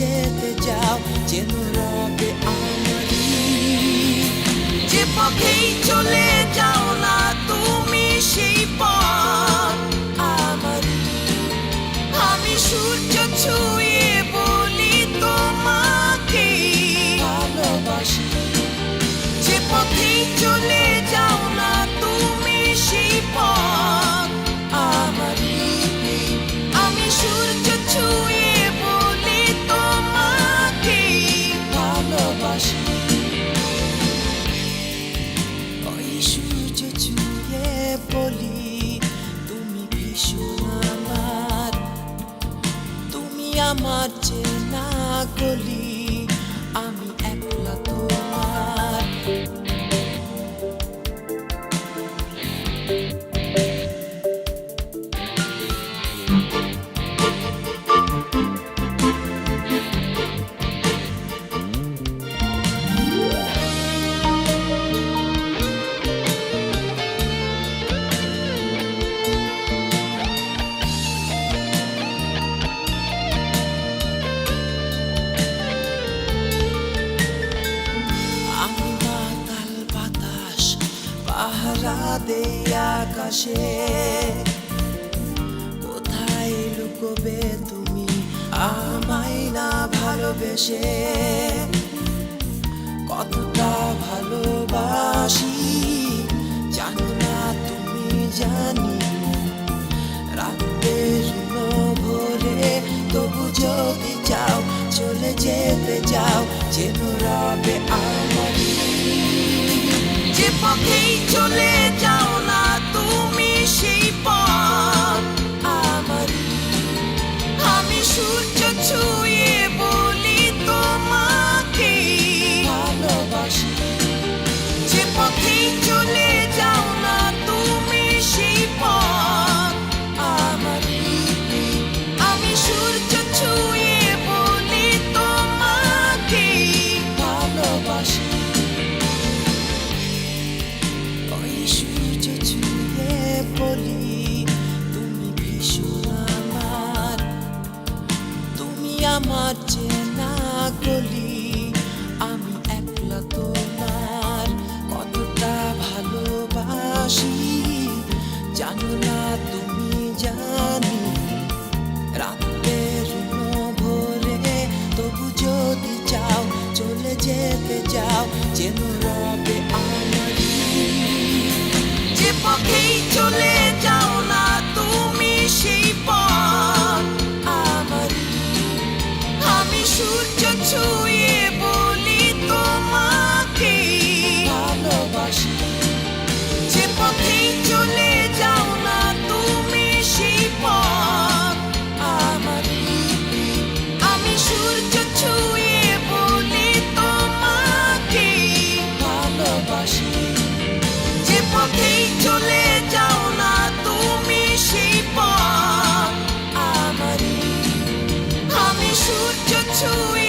যেতে চাও যেন রবে আমারই। যে পথেই চলে যাও না তুমি সেই পথ আমারই। আমি সূর্য ছুঁয়ে বলি তোমাকে ভালোবাসি। যে পথেই চলে যাও না তুমি সেই পথ আমারই। আমি সূর্য ছুঁয়ে বলি তোমাকে ভালোবাসি। ওই সূর্য ছুঁয়ে বলি তুমি ভীষণ আমার। তুমি আমার চেনা গলি, আমি একলা তোমার। পাহারা দেই আকাশে, কোথায় লুকোবে তুমি আমায় না ভালোবেসে? কতটা ভালোবাসি জানো না তুমি, জানি রাতের ভোরে। তবু যদি চাও চলে যেতে চাও যেন রবে আমারই। যে পথেই চলে যাও না তুমি সেই পথ আমারই। আমি সূর্য ছুঁয়ে বলি তোমাকে ভালোবাসি। যে পথেই চলে যাও না তুমি সেই পথ আমারই। আমি সূর্য ছুঁয়ে বলি তোমাকে ভালোবাসি। ওই সূর্য ছুঁয়ে বলি তুমি ভীষণ আমার। তুমি আমার চেনা গলি, আমি একলা তোমার। কতটা ভালোবাসি জানো না তুমি, জানি রাতের ভোরে। তবু যদি চাও চলে যেতে চাও যেন রবে আমারই। যে পথেই চলে যাও না তুমি সেই পথ আমারই। আমি সূর্য ছুঁয়ে বলি তোমাকে ভালোবাসি। যে পথেই চলে যাও না তুমি সেই পথ আমারই। আমি সূর্য ছুঁয়ে বলি তোমাকে ভালোবাসি। যে পথেই চলে যাও না তুমি সেই পথ আমারই। আমি সূর্য ছুঁয়ে